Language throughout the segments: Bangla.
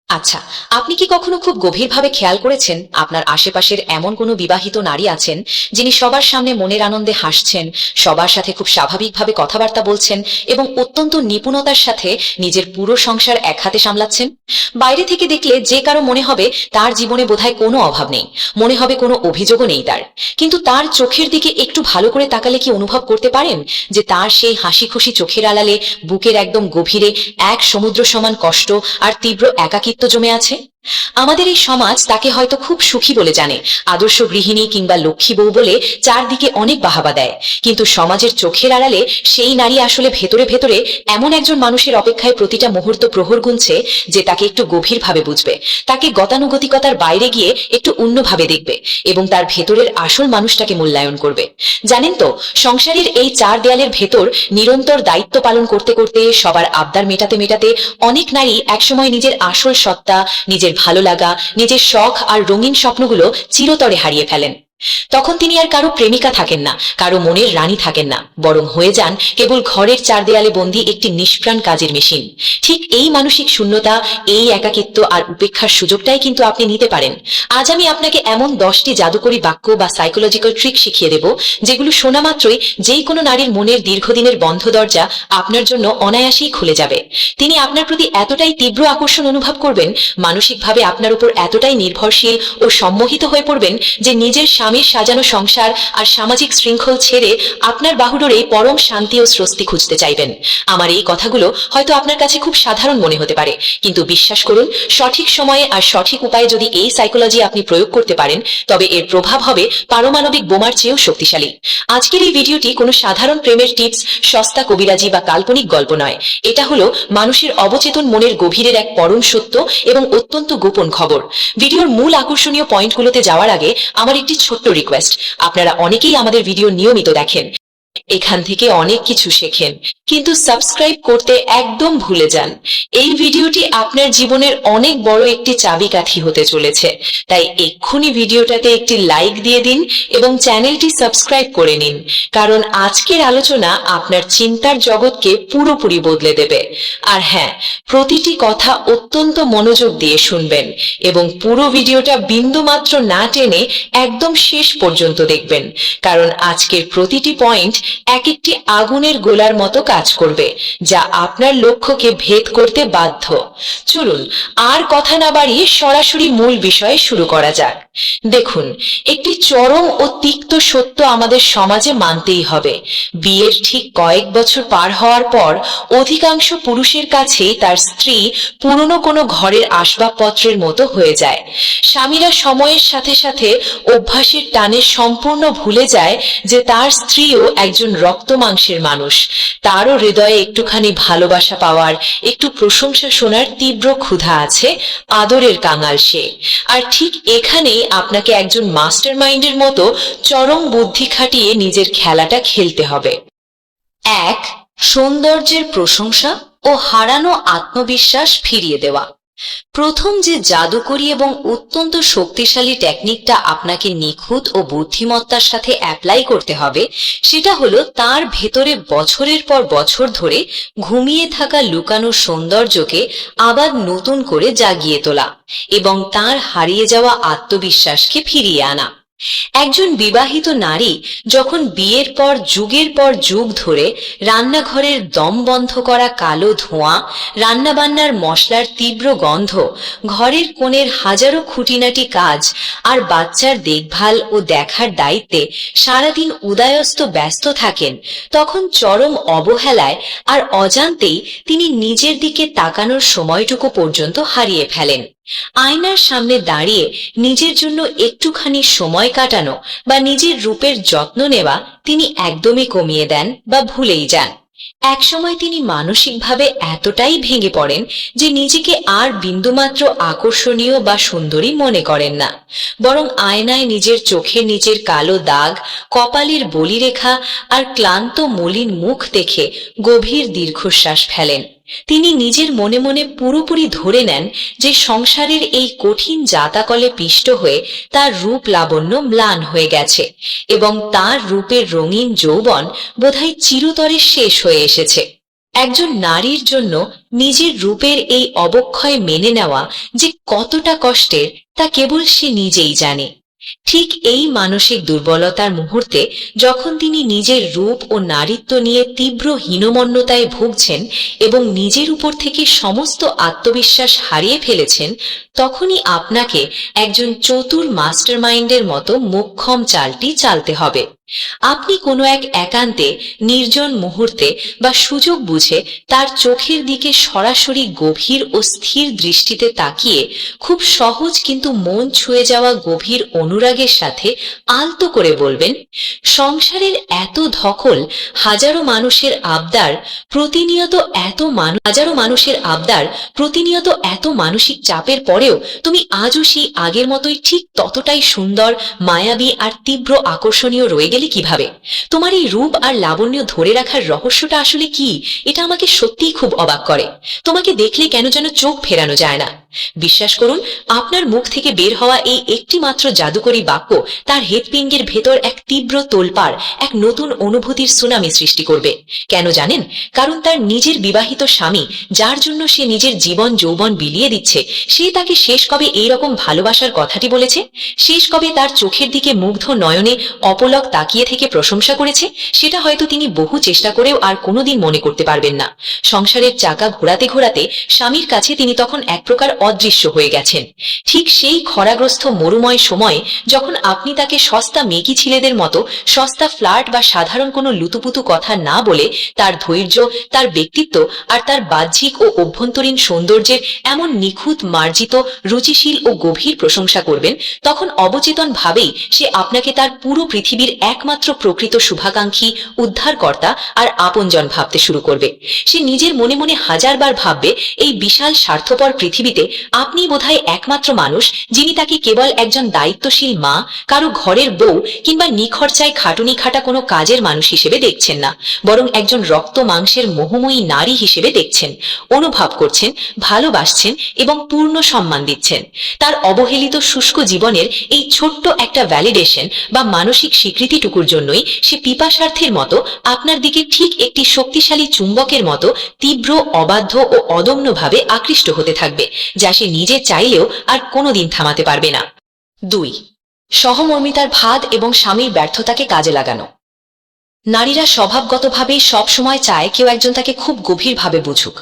আচ্ছা, আপনি কি কখনো খুব গভীরভাবে খেয়াল করেছেন আপনার আশেপাশের এমন কোনো বিবাহিত নারী আছেন যিনি সবার সামনে মনের আনন্দে হাসছেন, সবার সাথে খুব স্বাভাবিকভাবে কথাবার্তা বলছেন এবং অত্যন্ত নিপুণতার সাথে নিজের পুরো সংসার এক হাতে সামলাচ্ছেন? বাইরে থেকে দেখলে যে কারো মনে হবে তার জীবনে বোধহয় কোনো অভাব নেই, মনে হবে কোনো অভিযোগও নেই তার। কিন্তু তার চোখের দিকে একটু ভালো করে তাকালে কি অনুভব করতে পারেন যে তার সেই হাসি খুশি চোখের আড়ালে বুকের একদম গভীরে এক সমুদ্র সমান কষ্ট আর তীব্র একাকিত্ব জমে আছে? আমাদের এই সমাজ তাকে হয়তো খুব সুখী বলে জানে, আদর্শ গৃহিণী কিংবা লক্ষ্মী বউ বলে চারদিকে অনেক বাহাবা দেয়, কিন্তু সমাজের চোখের আড়ালে সেই নারী আসলে ভেতরে ভেতরে এমন একজন মানুষের অপেক্ষায় প্রতিটা মুহূর্ত প্রহর গুনছে যে তাকে একটু গভীরভাবে বুঝবে, তাকে গতানুগতিকতার বাইরে গিয়ে একটু অন্যভাবে দেখবে এবং তার ভেতরের আসল মানুষটাকে মূল্যায়ন করবে। জানেন তো, সংসারের এই চার দেয়ালের ভেতর নিরন্তর দায়িত্ব পালন করতে করতে, সবার আবদার মেটাতে মেটাতে অনেক নারী একসময় নিজের আসল সত্তা, নিজের ভালো লাগা, নিজের শখ আর রঙিন স্বপ্নগুলো চিরতরে হারিয়ে ফেলেন। তখন তিনি আর কারো প্রেমিকা থাকেন না, কারো মনের রানী থাকেন না, বরং হয়ে যান কেবল ঘরের চার দেয়ালে বন্দী একটি নিষ্প্রাণ কাজের মেশিন। ঠিক এই মানসিক শূন্যতা, এই একাকিত্ব আর উপেক্ষার সুযোগটাই কিন্তু আপনি নিতে পারেন। আজ আমি আপনাকে এমন 10টি জাদুকরী বাক্য বা সাইকোলজিক্যাল ট্রিক শিখিয়ে দেব, যেগুলো শোনা মাত্রই যেই কোনো নারীর মনের দীর্ঘদিনের বন্ধ দরজা আপনার জন্য অনায়াসেই খুলে যাবে। তিনি আপনার প্রতি এতটাই তীব্র আকর্ষণ অনুভব করবেন, মানসিকভাবে আপনার উপর এতটাই নির্ভরশীল ও সম্মোহিত হয়ে পড়বেন যে নিজের স্বামীর সাজানো সংসার আর সামাজিক শৃঙ্খল ছেড়ে আপনার বাহুডোরে পরম শান্তি ও স্বস্তি খুঁজতে চাইবেন। আমার এই কথাগুলো হয়তো আপনার কাছে খুব সাধারণ মনে হতে পারে, কিন্তু বিশ্বাস করুন, সঠিক সময়ে আর সঠিক উপায়ে যদি এই সাইকোলজি আপনি প্রয়োগ করতে পারেন, তবে এর প্রভাব হবে পারমাণবিক বোমার চেয়েও শক্তিশালী। আজকের এই ভিডিওটি কোনো সাধারণ প্রেমের টিপস, সস্তা কবিরাজি বা কাল্পনিক গল্প নয়। এটা হলো মানুষের অবচেতন মনের গভীরের এক পরম সত্য এবং অত্যন্ত গোপন খবর। ভিডিওর মূল আকর্ষণীয় পয়েন্টগুলোতে যাওয়ার আগে আমার একটি ছোট্ট রিকোয়েস্ট, আপনারা অনেকেই আমাদের ভিডিও নিয়মিত দেখেন, এখান থেকে অনেক কিছু শেখেন, কিন্তু সাবস্ক্রাইব করতে একদম ভুলে যান। এই ভিডিওটি আপনার জীবনের অনেক বড় একটি চাবিকাঠি হতে চলেছে, তাই এক্ষুনি ভিডিওটাতে একটি লাইক দিয়ে দিন এবং চ্যানেলটি সাবস্ক্রাইব করে নিন, কারণ আজকের আলোচনা আপনার চিন্তার জগৎকে পুরোপুরি বদলে দেবে। আর হ্যাঁ, প্রতিটি কথা অত্যন্ত মনোযোগ দিয়ে শুনবেন এবং পুরো ভিডিওটা বিন্দুমাত্র না টেনে একদম শেষ পর্যন্ত দেখবেন, কারণ আজকের প্রতিটি পয়েন্ট এক একটি আগুনের গোলার মতো কাজ করবে, যা আপনার লক্ষ্যকে ভেদ করতে বাধ্য। চলুন আর কথা না বাড়িয়ে সরাসরি মূল বিষয়ে শুরু করা যাক। দেখুন, একটি চরম ও তিক্ত সত্য আমাদের সমাজে মানতেই হবে। বিয়ের ঠিক কয়েক বছর পার হওয়ার পর অধিকাংশ পুরুষের কাছেই তার স্ত্রী পুরনো কোনো ঘরের আসবাবপত্রের মতো হয়ে যায়। স্বামীরা সময়ের সাথে সাথে অভ্যাসের টানে সম্পূর্ণ ভুলে যায় যে তার স্ত্রীও একজন রক্ত মাংসের মানুষ, তারও হৃদয়ে একটুখানি ভালোবাসা পাওয়ার, একটু প্রশংসা শোনার তীব্র ক্ষুধা আছে, আদরের কাঙাল সে। আর ঠিক এখানেই আপনাকে একজন মাস্টার মাইন্ডের মতো চরম বুদ্ধি খাটিয়ে নিজের খেলাটা খেলতে হবে। 1. সৌন্দর্যের প্রশংসা ও হারানো আত্মবিশ্বাস ফিরিয়ে দেওয়া। প্রথম যে জাদুকরী এবং অত্যন্ত শক্তিশালী টেকনিকটা আপনাকে নিখুঁত ও বুদ্ধিমত্তার সাথে অ্যাপ্লাই করতে হবে, সেটা হলো তার ভেতরে বছরের পর বছর ধরে ঘুমিয়ে থাকা লুকানো সৌন্দর্যকে আবার নতুন করে জাগিয়ে তোলা এবং তার হারিয়ে যাওয়া আত্মবিশ্বাসকে ফিরিয়ে আনা। একজন বিবাহিত নারী যখন বিয়ের পর যুগ ধরে রান্নাঘরের দম বন্ধ করা কালো ধোঁয়া, রান্নাবান্নার মশলার তীব্র গন্ধ, ঘরের কোণের হাজারো খুঁটিনাটি কাজ আর বাচ্চার দেখভাল ও দেখার দায়িত্বে সারাদিন উদয়স্ত ব্যস্ত থাকেন, তখন চরম অবহেলায় আর অজান্তেই তিনি নিজের দিকে তাকানোর সময়টুকু পর্যন্ত হারিয়ে ফেলেন। আয়নার সামনে দাঁড়িয়ে নিজের জন্য একটুখানি সময় কাটানো বা নিজের রূপের যত্ন নেওয়া তিনি একদমই কমিয়ে দেন বা ভুলেই যান। একসময় তিনি মানসিকভাবে এতটাই ভেঙে পড়েন যে নিজেকে আর বিন্দুমাত্র আকর্ষণীয় বা সুন্দরী মনে করেন না, বরং আয়নায় নিজের চোখের নিচের কালো দাগ, কপালের বলিরেখা আর ক্লান্ত মলিন মুখ দেখে গভীর দীর্ঘশ্বাস ফেলেন। তিনি নিজের মনে মনে পুরোপুরি ধরে নেন যে সংসারের এই কঠিন জাতাকলে পিষ্ট হয়ে তার রূপ লাবণ্য ম্লান হয়ে গেছে এবং তার রূপের রঙিন যৌবন বোধহয় চিরতরে শেষ হয়ে এসেছে। একজন নারীর জন্য নিজের রূপের এই অবক্ষয় মেনে নেওয়া যে কতটা কষ্টের তা কেবল সে নিজেই জানে। ঠিক এই মানসিক দুর্বলতার মুহূর্তে যখন তিনি নিজের রূপ ও নারীত্ব নিয়ে তীব্র হীনমন্যতায় ভুগছেন এবং নিজের উপর থেকে সমস্ত আত্মবিশ্বাস হারিয়ে ফেলেছেন, তখনই আপনাকে একজন চতুর মাস্টারমাইন্ডের মতো মোক্ষম চালটি চালতে হবে। আপনি কোনো এক একান্তে নির্জন মুহূর্তে বা সুযোগ বুঝে তার চোখের দিকে সরাসরি গভীর ও স্থির দৃষ্টিতে তাকিয়ে খুব সহজ কিন্তু মন ছুঁয়ে যাওয়া গভীর অনুরাগের সাথে আলতো করে বলবেন, সংসারের এত ধকল, হাজারো মানুষের আবদার, প্রতিনিয়ত এত মানসিক চাপের পরেও তুমি আজও সেই আগের মতোই ঠিক ততটাই সুন্দর, মায়াবী আর তীব্র আকর্ষণীয় রয়ে গেলে কিভাবে? তোমার এই রূপ আর লাবণ্য ধরে রাখার রহস্যটা আসলে কি? এটা আমাকে সত্যিই খুব অবাক করে। তোমাকে দেখলে কেন যেন চোখ ফেরানো যায় না। বিশ্বাস করুন, আপনার মুখ থেকে বের হওয়া এই একটি মাত্র জাদুকরী বাক্য তার হৃৎপিণ্ডের ভেতর এক তীব্র তোলপাড়, এক নতুন অনুভূতির সুনামি সৃষ্টি করবে। কেন জানেন? কারণ তার নিজের বিবাহিত স্বামী, যার জন্য সে নিজের জীবন যৌবন বিলিয়ে দিচ্ছে, সে তাকে শেষ কবে এইরকম ভালোবাসার কথাটি বলেছে? শেষ কবে তার চোখের দিকে মুগ্ধ নয়নে অপলক তাকিয়ে থেকে প্রশংসা করেছে? সেটা হয়তো তিনি বহু চেষ্টা করেও আর কোনোদিন মনে করতে পারবেন না। সংসারের চাকা ঘোরাতে ঘোরাতে স্বামীর কাছে তিনি তখন এক প্রকার অদৃশ্য হয়ে গেছেন। ঠিক সেই খরাগ্রস্ত মরুময় সময়ে যখন আপনি তাকে সস্তা মেকি ছেলেদের মতো সস্তা ফ্লার্ট বা সাধারণ কোনো লুতুপুতু কথা না বলে তার ধৈর্য, তার ব্যক্তিত্ব আর তার বাহ্যিক ও অভ্যন্তরীণ সৌন্দর্যের এমন নিখুঁত, মার্জিত, রুচিশীল ও গভীর প্রশংসা করবেন, তখন অবচেতন ভাবেই সে আপনাকে তার পুরো পৃথিবীর একমাত্র প্রকৃত শুভাকাঙ্ক্ষী, উদ্ধারকর্তা আর আপনজন ভাবতে শুরু করবে। সে নিজের মনে মনে হাজারবার ভাববে, এই বিশাল স্বার্থপর পৃথিবীতে আপনি বোধহয় একমাত্র মানুষ যিনি তাকে কেবল একজন দায়িত্বশীল মা, কারো ঘরের বউ কিংবা নিখরচায় খাটুনি খাটা কোনো কাজের মানুষ হিসেবে দেখছেন না, বরং একজন রক্ত মাংসের মোহময়ী নারী হিসেবে দেখছেন, অনুভব করছেন, ভালোবাসছেন এবং পূর্ণ সম্মান দিচ্ছেন। তার অবহেলিত শুষ্ক জীবনের এই ছোট্ট একটা ভ্যালিডেশন বা মানসিক স্বীকৃতিটুকুর জন্যই সে পিপাসার্থের মতো আপনার দিকে ঠিক একটি শক্তিশালী চুম্বকের মতো তীব্র, অবাধ্য ও অদম্যভাবে আকৃষ্ট হতে থাকবে, যা সে নিজে চাইলেও আর কোনোদিন থামাতে পারবে না। 2. সহমর্মিতার ভাদ এবং স্বামীর ব্যর্থতাকে কাজে লাগানো। নারীরা স্বভাবগতভাবেই সব সময় চায় কেউ একজন তাকে খুব গভীরভাবে বুঝুক,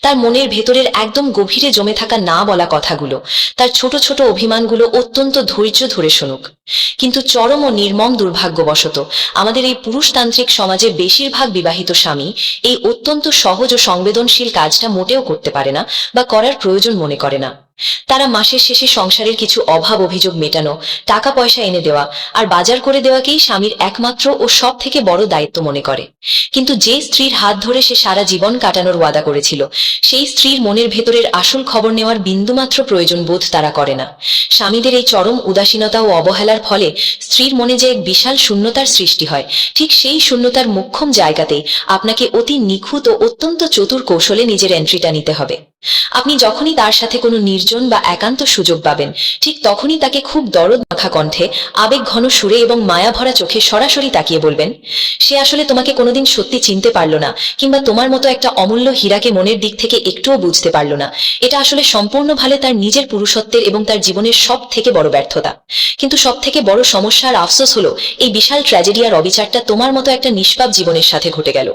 তার মনের ভেতরের একদম গভীরে জমে থাকা না বলা কথাগুলো, তার ছোট ছোট অভিমানগুলো অত্যন্ত ধৈর্য ধরে শুনুক। কিন্তু চরম ও নির্মম দুর্ভাগ্যবশত আমাদের এই পুরুষতান্ত্রিক সমাজে বেশিরভাগ বিবাহিত স্বামী এই অত্যন্ত সহজ ও সংবেদনশীল কাজটা মোটেও করতে পারে না বা করার প্রয়োজন মনে করে না। তারা মাসের শেষে সংসারের কিছু অভাব অভিযোগ মেটানো, টাকা পয়সা এনে দেওয়া আর বাজার করে দেওয়াকেই স্বামীর একমাত্র ও সব থেকে বড় দায়িত্ব মনে করে। কিন্তু যে স্ত্রীর হাত ধরে সে সারা জীবন কাটানোর ওয়াদা করেছিল, সেই স্ত্রীর মনের ভেতরের আসল খবর নেওয়ার বিন্দুমাত্র প্রয়োজন বোধ তারা করে না। স্বামীদের এই চরম উদাসীনতা ও অবহেলার ফলে স্ত্রীর মনে যে এক বিশাল শূন্যতার সৃষ্টি হয়, ঠিক সেই শূন্যতার মোক্ষম জায়গাতেই আপনাকে অতি নিখুঁত ও অত্যন্ত চতুর কৌশলে নিজের এন্ট্রিটা নিতে হবে। আপনি যখনই তার সাথে কোনো নির্জন বা একান্ত সুযোগ পাবেন, ঠিক তখনই তাকে খুব দরদ মাখা কণ্ঠে, আবেগ ঘন সুরে এবং মায়া ভরা চোখে সরাসরি তাকিয়ে বলবেন, সে আসলে তোমাকে কোনোদিন সত্যি চিনতে পারল না, কিংবা তোমার মতো একটা অমূল্য হীরাকে মনের দিক থেকে একটুও বুঝতে পারল না। এটা আসলে সম্পূর্ণভাবে তার নিজের পুরুষত্বের এবং তার জীবনের সব থেকে বড় ব্যর্থতা। কিন্তু সব থেকে বড় সমস্যা আর আফসোস হলো, এই বিশাল ট্র্যাজেডি আর অবিচারটা তোমার মতো একটা নিষ্পাপ জীবনের সাথে ঘটে গেল।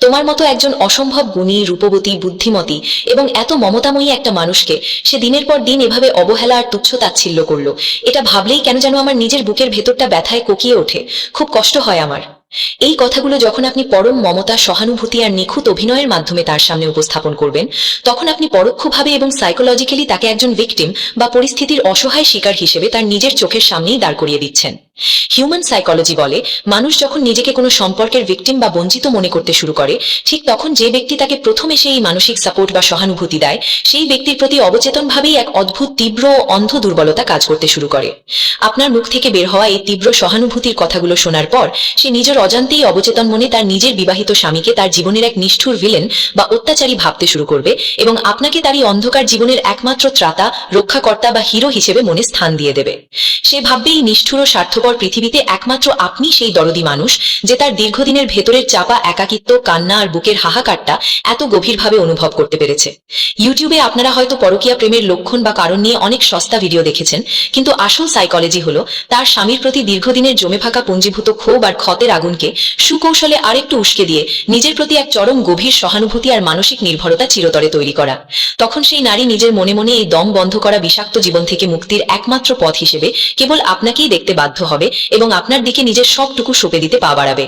তোমার মতো একজন অসম্ভব গুণী, রূপবতী, বুদ্ধিমতী এবং এত মমতাময়ী একটা মানুষকে সে দিনের পর দিন এভাবে অবহেলা আর তুচ্ছ তাচ্ছিল্য করলো। এটা ভাবলেই কেন যেন আমার নিজের বুকের ভেতরটা ব্যথায় কোকিয়ে ওঠে। খুব কষ্ট হয় আমার। এই কথাগুলো যখন আপনি পরম মমতা, সহানুভূতি আর নিখুঁত অভিনয়ের মাধ্যমে তার সামনে উপস্থাপন করবেন, তখন আপনি পরোক্ষভাবে এবং সাইকোলজিক্যালি তাকে একজন ভিকটিম বা পরিস্থিতির অসহায় শিকার হিসেবে তার নিজের চোখের সামনেই দাঁড় করিয়ে দিচ্ছেন। হিউম্যান সাইকোলজি বলে, মানুষ যখন নিজেকে কোনো সম্পর্কের ভিকটিম বা বঞ্চিত মনে করতে শুরু করে, ঠিক তখন যে ব্যক্তি তাকে প্রথম এসে এই মানসিক সাপোর্ট বা সহানুভূতি দেয়, সেই ব্যক্তির প্রতি অবচেতনভাবেই এক অদ্ভুত তীব্র ও অন্ধ দুর্বলতা কাজ করতে শুরু করে। আপনার মুখ থেকে বের হওয়া এই তীব্র সহানুভূতির কথাগুলো শোনার পর সে নিজের অজান্তেই অবচেতন মনে তার নিজের বিবাহিত স্বামীকে তার জীবনের এক নিষ্ঠুর ভিলেন বা অত্যাচারী ভাবতে শুরু করবে এবং আপনাকে তার এই অন্ধকার জীবনের একমাত্র ত্রাতা, রক্ষাকর্তা বা হিরো হিসেবে মনে স্থান দিয়ে দেবে। সে ভাববে এই নিষ্ঠুর ও স্বার্থপর পর পৃথিবীতে একমাত্র আপনি সেই দরদি মানুষ যে তার দীর্ঘদিনের ভেতরের চাপা একাকিত্ব, কান্না আর বুকের হাহাকারটা এত গভীরভাবে অনুভব করতে পেরেছে। ইউটিউবে আপনারা হয়তো পরকীয়া প্রেমের লক্ষণ বা কারণ নিয়ে অনেক সস্তা ভিডিও দেখেছেন, কিন্তু আসল সাইকোলজি হলো তার স্বামীর প্রতি দীর্ঘদিনের জমে থাকা পুঞ্জীভূত ক্ষোভ আর ক্ষতের আগুনকে সুকৌশলে আরেকটু উস্কে দিয়ে নিজের প্রতি এক চরম গভীর সহানুভূতি আর মানসিক নির্ভরতা চিরতরে তৈরি করা। তখন সেই নারী নিজের মনে মনে এই দম বন্ধ করা বিষাক্ত জীবন থেকে মুক্তির একমাত্র পথ হিসেবে কেবল আপনাকেই দেখতে বাধ্য হবে এবং আপনার দিকে নিজের সবটুকু সঁপে দিতে পা বাড়াবে।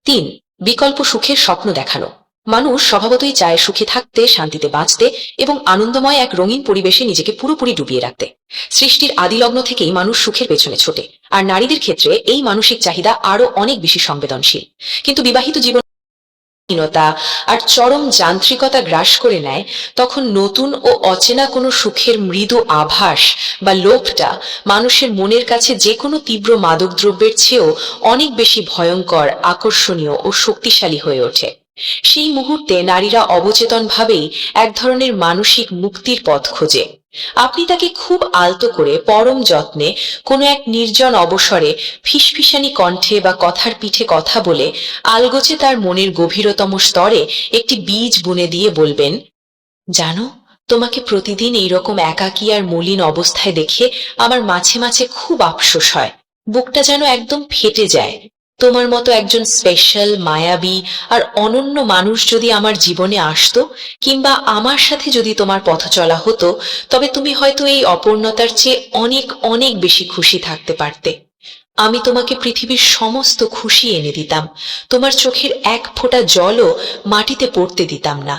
৩. বিকল্প সুখের স্বপ্ন দেখানো। মানুষ স্বভাবতই চায় সুখে থাকতে, শান্তিতে বাঁচতে এবং আনন্দময় এক রঙিন পরিবেশে নিজেকে পুরোপুরি ডুবিয়ে রাখতে। সৃষ্টির আদিলগ্ন থেকেই মানুষ সুখের পেছনে ছোটে, আর নারীদের ক্ষেত্রে এই মানসিক চাহিদা আরো অনেক বেশি সংবেদনশীল। কিন্তু বিবাহিত জীবন আর চরম যান্ত্রিকতা গ্রাস করে নেয়, তখন নতুন ও অচেনা কোনো সুখের মৃদু আভাস বা লোভটা মানুষের মনের কাছে যে কোনো তীব্র মাদকদ্রব্যের চেয়েও অনেক বেশি ভয়ঙ্কর, আকর্ষণীয় ও শক্তিশালী হয়ে ওঠে। সেই মুহূর্তে নারীরা অবচেতনভাবেই এক ধরনের মানসিক মুক্তির পথ খোঁজে। আপনি তাকে খুব আলতো করে, পরম যত্নে, কোনো এক নির্জন অবসরে ফিসফিসানি কণ্ঠে বা কথার পিঠে কথা বলে আলগোচে তার মনের গভীরতম স্তরে একটি বীজ বুনে দিয়ে বলবেন, জানো, তোমাকে প্রতিদিন এইরকম একাকী আর মলিন অবস্থায় দেখে আমার মাঝে মাঝে খুব আফসোস হয়, বুকটা যেন একদম ফেটে যায়। তোমার মতো একজন স্পেশাল, মায়াবী আর অনন্য মানুষ যদি আমার জীবনে আসতো, কিংবা আমার সাথে যদি তোমার পথ চলা হতো, তবে তুমি হয়তো এই অপূর্ণতার চেয়ে অনেক অনেক বেশি খুশি থাকতে পারতে। আমি তোমাকে পৃথিবীর সমস্ত খুশি এনে দিতাম, তোমার চোখের এক ফোঁটা জলও মাটিতে পড়তে দিতাম না।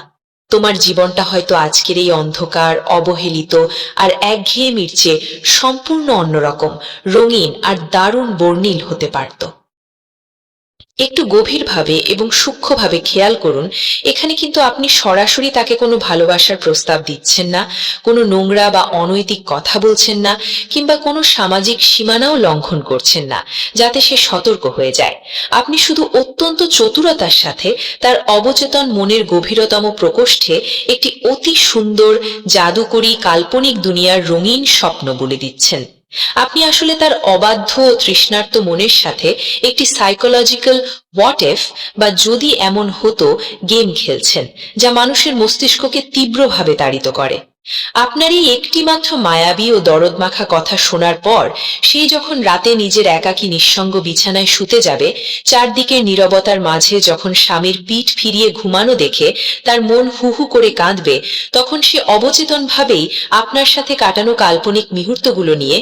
তোমার জীবনটা হয়তো আজকের এই অন্ধকার, অবহেলিত আর একঘেয়েমির চেয়ে সম্পূর্ণ অন্যরকম, রঙিন আর দারুণ বর্ণিল হতে পারত। একটু গভীরভাবে এবং সূক্ষ্মভাবে খেয়াল করুন, এখানে কিন্তু আপনি সরাসরি তাকে কোনো ভালোবাসার প্রস্তাব দিচ্ছেন না, কোনো নোংরা বা অনৈতিক কথা বলছেন না, কিংবা কোনো সামাজিক সীমানাও লঙ্ঘন করছেন না যাতে সে সতর্ক হয়ে যায়। আপনি শুধু অত্যন্ত চতুরতার সাথে তার অবচেতন মনের গভীরতম প্রকোষ্ঠে একটি অতি সুন্দর, জাদুকরী, কাল্পনিক দুনিয়ার রঙিন স্বপ্ন বলে দিচ্ছেন। আপনি আসলে তার অবাধ্য ও তৃষ্ণার্ত মনের সাথে একটি সাইকোলজিক্যাল হোয়াট ইফ বা যদি এমন হতো গেম খেলছেন, যা মানুষের মস্তিষ্ককে তীব্রভাবে তাড়িত করে। আপনার এই একটি মাত্র মায়াবী ও দরদমাখা কথা শোনার পর সে যখন রাতে নিজের একাকী নিঃসঙ্গ বিছানায় শুতে যাবে, চারদিকের নীরবতার মাঝে যখন স্বামীর পিঠ ফিরিয়ে ঘুমানো দেখে তার মন হু হু করে কাঁদবে, তখন সে অবচেতনভাবেই আপনার সাথে কাটানো কাল্পনিক মুহূর্তগুলো নিয়ে